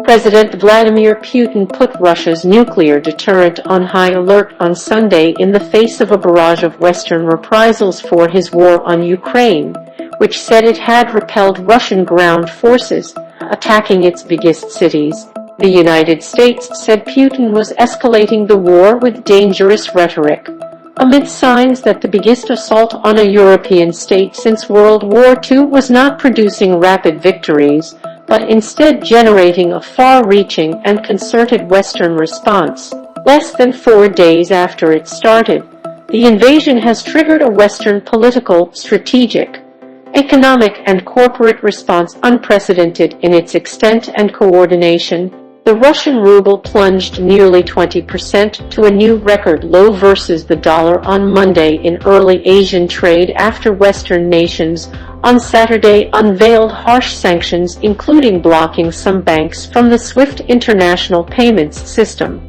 President Vladimir Putin put Russia's nuclear deterrent on high alert on Sunday in the face of a barrage of Western reprisals for his war on Ukraine, which said it had repelled Russian ground forces attacking its biggest cities. The United States said Putin was escalating the war with dangerous rhetoric, amid signs that the biggest assault on a European state since World War II was not producing rapid victories, but instead generating a far-reaching and concerted Western response. Less than 4 days after it started, the invasion has triggered a Western political, strategic, economic and corporate response unprecedented in its extent and coordination. The Russian ruble plunged nearly 20% to a new record low versus the dollar on Monday in early Asian trade after Western nations on Saturday unveiled harsh sanctions, including blocking some banks from the SWIFT international payments system.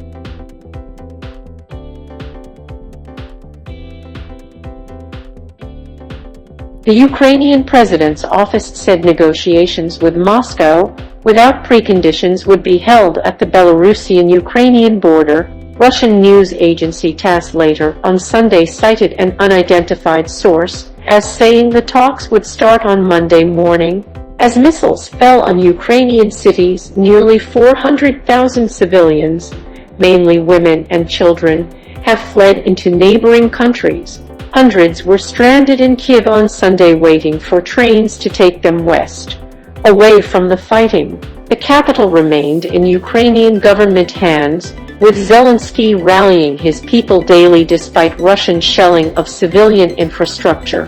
The Ukrainian president's office said negotiations with Moscow, without preconditions, would be held at the Belarusian-Ukrainian border. Russian news agency TASS later on Sunday cited an unidentified source as saying the talks would start on Monday morning. As missiles fell on Ukrainian cities, nearly 400,000 civilians, mainly women and children, have fled into neighboring countries. Hundreds were stranded in Kyiv on Sunday waiting for trains to take them west, away from the fighting. The capital remained in Ukrainian government hands, with Zelensky rallying his people daily despite Russian shelling of civilian infrastructure.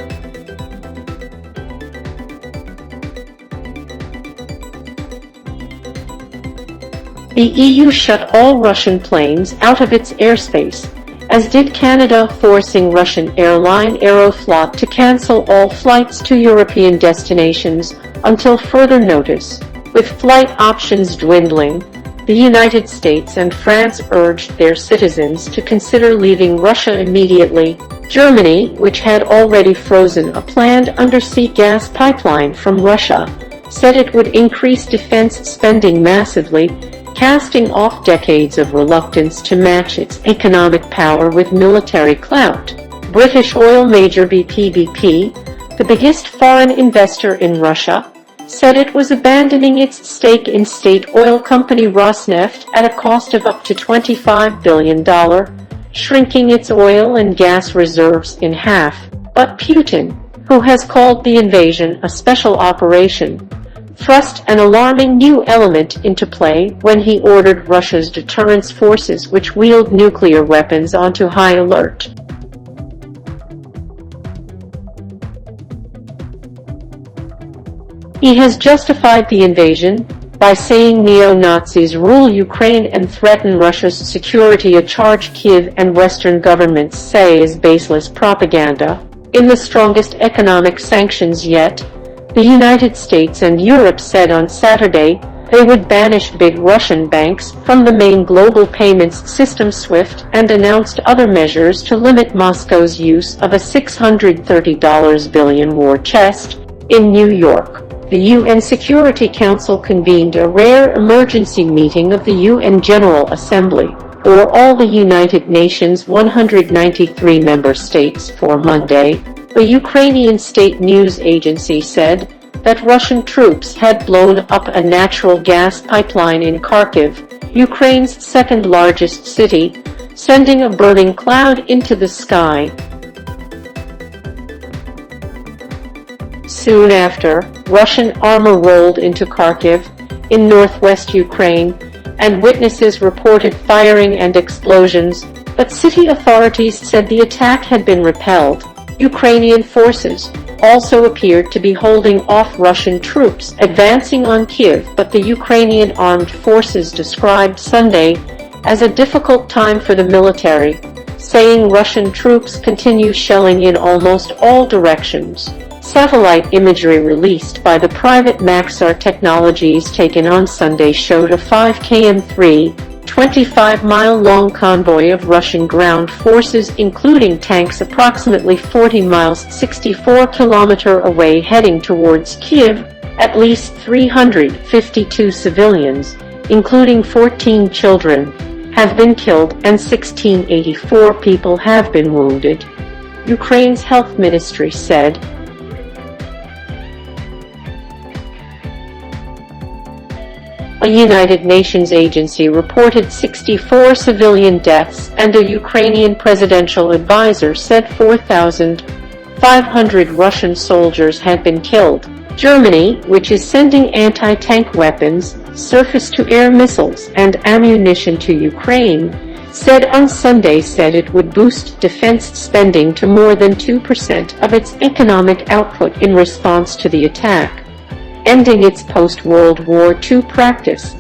The EU shut all Russian planes out of its airspace, as did Canada, forcing Russian airline Aeroflot to cancel all flights to European destinations until further notice. With flight options dwindling, the United States and France urged their citizens to consider leaving Russia immediately. Germany, which had already frozen a planned undersea gas pipeline from Russia, said it would increase defense spending massively, casting off decades of reluctance to match its economic power with military clout. British oil major BP, the biggest foreign investor in Russia, said it was abandoning its stake in state oil company Rosneft at a cost of up to $25 billion, shrinking its oil and gas reserves in half. But Putin, who has called the invasion a special operation, thrust an alarming new element into play when he ordered Russia's deterrence forces, which wield nuclear weapons, onto high alert. He has justified the invasion by saying neo-Nazis rule Ukraine and threaten Russia's security, a charge Kyiv and Western governments say is baseless propaganda. In the strongest economic sanctions yet, the United States and Europe said on Saturday they would banish big Russian banks from the main global payments system SWIFT and announced other measures to limit Moscow's use of a $630 billion war chest. In New York, the UN Security Council convened a rare emergency meeting of the UN General Assembly, or all the United Nations 193 member states, for Monday. The Ukrainian state news agency said that Russian troops had blown up a natural gas pipeline in Kharkiv, Ukraine's second-largest city, sending a burning cloud into the sky. Soon after, Russian armor rolled into Kharkiv, in northwest Ukraine, and witnesses reported firing and explosions, but city authorities said the attack had been repelled. Ukrainian forces also appeared to be holding off Russian troops advancing on Kyiv, but the Ukrainian armed forces described Sunday as a difficult time for the military, saying Russian troops continue shelling in almost all directions. Satellite imagery released by the private Maxar Technologies taken on Sunday showed a 5 km 25-mile-long convoy of Russian ground forces, including tanks, approximately 40 miles 64 km away heading towards Kyiv. At least 352 civilians, including 14 children, have been killed and 1,684 people have been wounded, Ukraine's health ministry said. A United Nations agency reported 64 civilian deaths, and a Ukrainian presidential advisor said 4,500 Russian soldiers had been killed. Germany, which is sending anti-tank weapons, surface-to-air missiles, and ammunition to Ukraine, said on Sunday it would boost defense spending to more than 2% of its economic output in response to the attack, ending its post-World War II practice